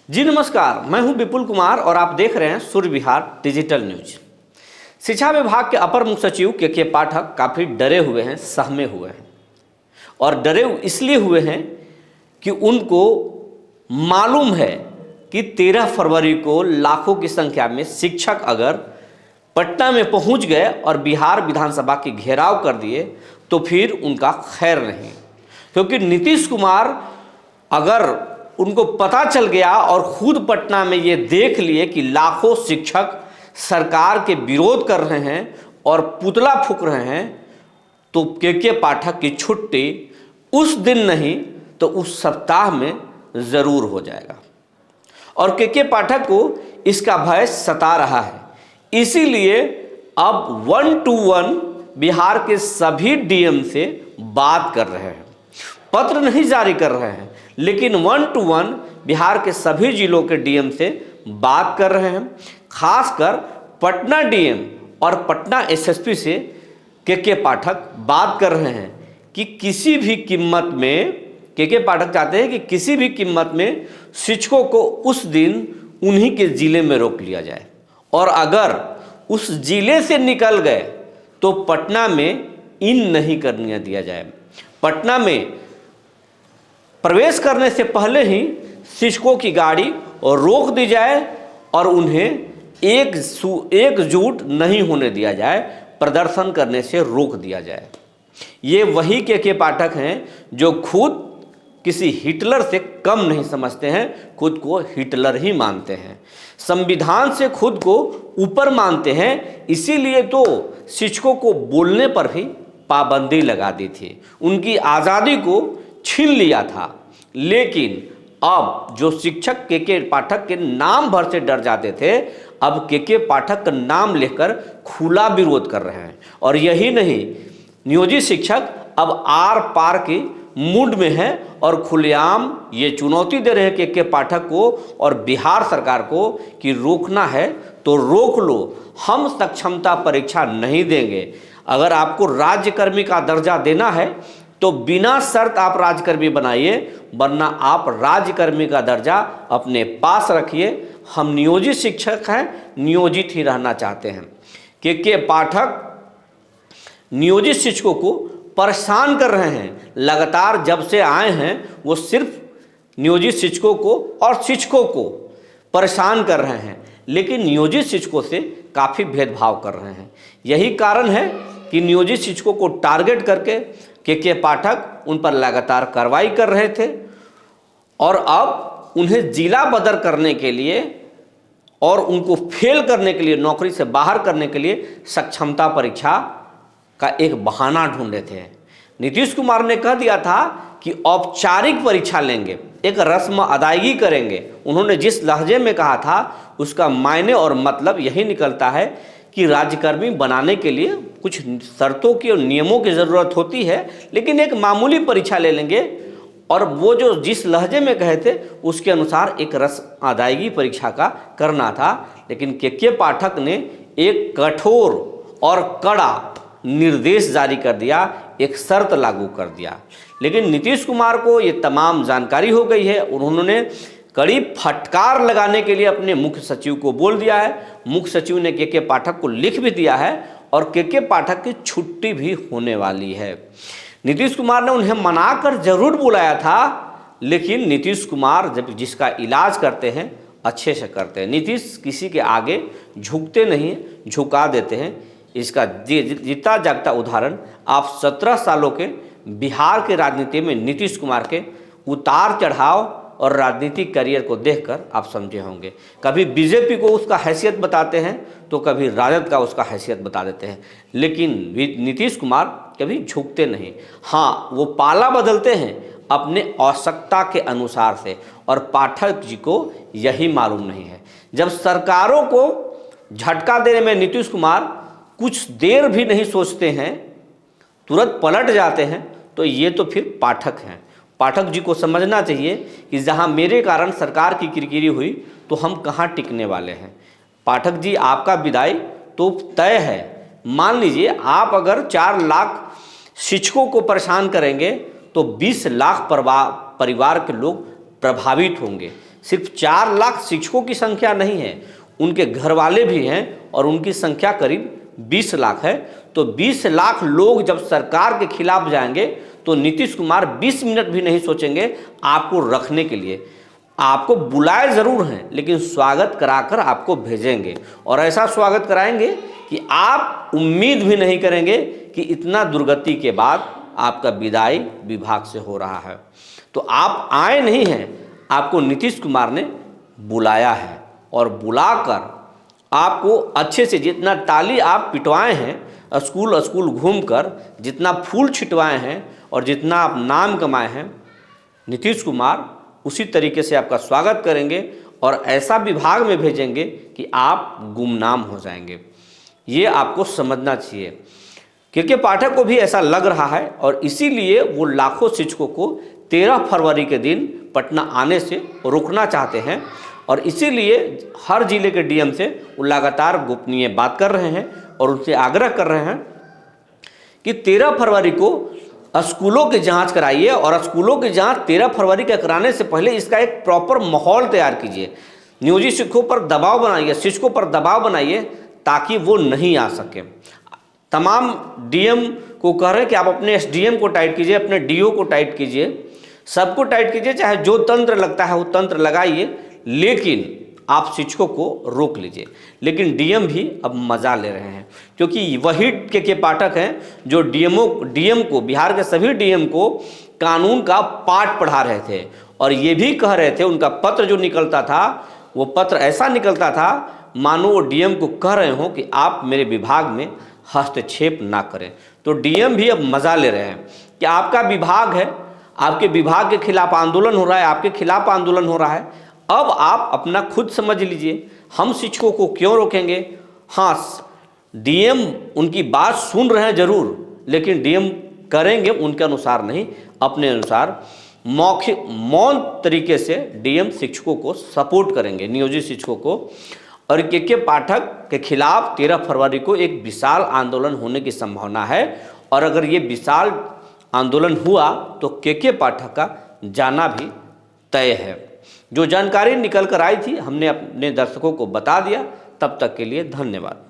जी नमस्कार, मैं हूं विपुल कुमार और आप देख रहे हैं सूर्य विहार डिजिटल न्यूज। शिक्षा विभाग के अपर मुख्य सचिव के पाठक काफ़ी डरे हुए हैं, सहमे हुए हैं और डरे इसलिए हुए हैं कि उनको मालूम है कि 13 फरवरी को लाखों की संख्या में शिक्षक अगर पटना में पहुंच गए और बिहार विधानसभा की घेराव कर दिए तो फिर उनका खैर नहीं, क्योंकि नीतीश कुमार अगर उनको पता चल गया और खुद पटना में ये देख लिए कि लाखों शिक्षक सरकार के विरोध कर रहे हैं और पुतला फूंक रहे हैं, तो के पाठक की छुट्टी उस दिन नहीं तो उस सप्ताह में ज़रूर हो जाएगा। और के पाठक को इसका भय सता रहा है, इसीलिए अब 1-to-1 बिहार के सभी डीएम से बात कर रहे हैं। पत्र नहीं जारी कर रहे हैं, लेकिन 1-to-1 बिहार के सभी जिलों के डीएम से बात कर रहे हैं। खासकर पटना डीएम और पटना एसएसपी से के पाठक बात कर रहे हैं कि किसी भी कीमत में के पाठक चाहते हैं कि किसी भी कीमत में शिक्षकों को उस दिन उन्हीं के जिले में रोक लिया जाए, और अगर उस जिले से निकल गए तो पटना में इन नहीं करने दिया जाए। पटना में प्रवेश करने से पहले ही शिक्षकों की गाड़ी और रोक दी जाए और उन्हें एकजुट नहीं होने दिया जाए, प्रदर्शन करने से रोक दिया जाए। ये वही के पाठक हैं जो खुद किसी हिटलर से कम नहीं समझते हैं, खुद को हिटलर ही मानते हैं, संविधान से खुद को ऊपर मानते हैं। इसीलिए तो शिक्षकों को बोलने पर भी पाबंदी लगा दी थी, उनकी आज़ादी को छीन लिया था। लेकिन अब जो शिक्षक के पाठक के नाम भर से डर जाते थे, अब के पाठक का नाम लेकर खुला विरोध कर रहे हैं। और यही नहीं, नियोजित शिक्षक अब आर पार की मूड में है और खुलेआम ये चुनौती दे रहे हैं के पाठक को और बिहार सरकार को कि रोकना है तो रोक लो, हम सक्षमता परीक्षा नहीं देंगे। अगर आपको राज्यकर्मी का दर्जा देना है तो बिना शर्त आप राज्यकर्मी बनाइए, वरना आप राज्यकर्मी का दर्जा अपने पास रखिए। हम नियोजित शिक्षक हैं, नियोजित ही रहना चाहते हैं। के पाठक नियोजित शिक्षकों को परेशान कर रहे हैं। लगातार जब से आए हैं वो सिर्फ नियोजित शिक्षकों को और शिक्षकों को परेशान कर रहे हैं, लेकिन नियोजित शिक्षकों से काफ़ी भेदभाव कर रहे हैं। यही कारण है कि नियोजित शिक्षकों को टारगेट करके के पाठक उन पर लगातार कार्रवाई कर रहे थे और अब उन्हें जिला बदर करने के लिए और उनको फेल करने के लिए, नौकरी से बाहर करने के लिए सक्षमता परीक्षा का एक बहाना ढूंढे थे। नीतीश कुमार ने कह दिया था कि औपचारिक परीक्षा लेंगे, एक रस्म अदायगी करेंगे। उन्होंने जिस लहजे में कहा था उसका मायने और मतलब यही निकलता है कि राज्यकर्मी बनाने के लिए कुछ शर्तों की और नियमों की ज़रूरत होती है, लेकिन एक मामूली परीक्षा ले लेंगे। और वो जो जिस लहजे में कहे थे उसके अनुसार एक रस्म अदायगी परीक्षा का करना था, लेकिन के पाठक ने एक कठोर और कड़ा निर्देश जारी कर दिया, एक शर्त लागू कर दिया। लेकिन नीतीश कुमार को ये तमाम जानकारी हो गई है। उन्होंने कड़ी फटकार लगाने के लिए अपने मुख्य सचिव को बोल दिया है। मुख्य सचिव ने के पाठक को लिख भी दिया है और के पाठक की छुट्टी भी होने वाली है। नीतीश कुमार ने उन्हें मनाकर जरूर बुलाया था, लेकिन नीतीश कुमार जब जिसका इलाज करते हैं अच्छे से करते हैं। नीतीश किसी के आगे झुकते नहीं, झुका देते हैं। इसका जीता जागता उदाहरण आप 17 सालों के बिहार के राजनीति में नीतीश कुमार के उतार चढ़ाव और राजनीतिक करियर को देखकर आप समझे होंगे। कभी बीजेपी को उसका हैसियत बताते हैं तो कभी राजद का उसका हैसियत बता देते हैं, लेकिन नीतीश कुमार कभी झुकते नहीं। हाँ, वो पाला बदलते हैं अपने आवश्यकता के अनुसार से, और पाठक जी को यही मालूम नहीं है। जब सरकारों को झटका देने में नीतीश कुमार कुछ देर भी नहीं सोचते हैं, तुरंत पलट जाते हैं, तो ये तो फिर पाठक हैं। पाठक जी को समझना चाहिए कि जहां मेरे कारण सरकार की किरकिरी हुई तो हम कहां टिकने वाले हैं। पाठक जी, आपका विदाई तो तय है। मान लीजिए आप अगर 4 लाख शिक्षकों को परेशान करेंगे तो 20 लाख परिवार के लोग प्रभावित होंगे। सिर्फ 4 लाख शिक्षकों की संख्या नहीं है, उनके घर वाले भी हैं और उनकी संख्या करीब 20 लाख है। तो 20 लाख लोग जब सरकार के खिलाफ जाएंगे तो नीतीश कुमार 20 मिनट भी नहीं सोचेंगे आपको रखने के लिए। आपको बुलाए ज़रूर हैं लेकिन स्वागत कराकर आपको भेजेंगे, और ऐसा स्वागत कराएंगे कि आप उम्मीद भी नहीं करेंगे कि इतना दुर्गति के बाद आपका विदाई विभाग से हो रहा है। तो आप आए नहीं हैं, आपको नीतीश कुमार ने बुलाया है, और बुलाकर आपको अच्छे से जितना ताली आप पिटवाए हैं, स्कूल स्कूल घूमकर जितना फूल छिटवाए हैं और जितना आप नाम कमाए हैं, नीतीश कुमार उसी तरीके से आपका स्वागत करेंगे और ऐसा विभाग में भेजेंगे कि आप गुमनाम हो जाएंगे। ये आपको समझना चाहिए। के पाठक को भी ऐसा लग रहा है और इसीलिए वो लाखों शिक्षकों को 13 फरवरी के दिन पटना आने से रोकना चाहते हैं, और इसीलिए हर जिले के डीएम से वो लगातार गोपनीय बात कर रहे हैं और उनसे आग्रह कर रहे हैं कि 13 फरवरी को स्कूलों की जांच कराइए, और स्कूलों की जांच 13 फरवरी के कराने से पहले इसका एक प्रॉपर माहौल तैयार कीजिए। नियोजित शिक्षकों पर दबाव बनाइए, शिक्षकों पर दबाव बनाइए ताकि वो नहीं आ सके। तमाम डीएम को कह रहे हैं कि आप अपने एसडीएम को टाइट कीजिए, अपने डीओ को टाइट कीजिए, सबको टाइट कीजिए, चाहे जो तंत्र लगता है वो तंत्र लगाइए, लेकिन आप शिक्षकों को रोक लीजिए। लेकिन डीएम भी अब मज़ा ले रहे हैं, क्योंकि वही के पाठक हैं जो डीएम को, बिहार के सभी डीएम को कानून का पाठ पढ़ा रहे थे, और ये भी कह रहे थे, उनका पत्र जो निकलता था वो पत्र ऐसा निकलता था मानो वो डीएम को कह रहे हो कि आप मेरे विभाग में हस्तक्षेप ना करें। तो डीएम भी अब मज़ा ले रहे हैं कि आपका विभाग है, आपके विभाग के खिलाफ आंदोलन हो रहा है, आपके खिलाफ आंदोलन हो रहा है, अब आप अपना खुद समझ लीजिए, हम शिक्षकों को क्यों रोकेंगे। हाँ, डीएम उनकी बात सुन रहे हैं जरूर, लेकिन डीएम करेंगे उनके अनुसार नहीं, अपने अनुसार मौन तरीके से डीएम शिक्षकों को सपोर्ट करेंगे, नियोजित शिक्षकों को। और के पाठक के खिलाफ 13 फरवरी को एक विशाल आंदोलन होने की संभावना है, और अगर ये विशाल आंदोलन हुआ तो के पाठक का जाना भी तय है। जो जानकारी निकल कर आई थी हमने अपने दर्शकों को बता दिया। तब तक के लिए धन्यवाद।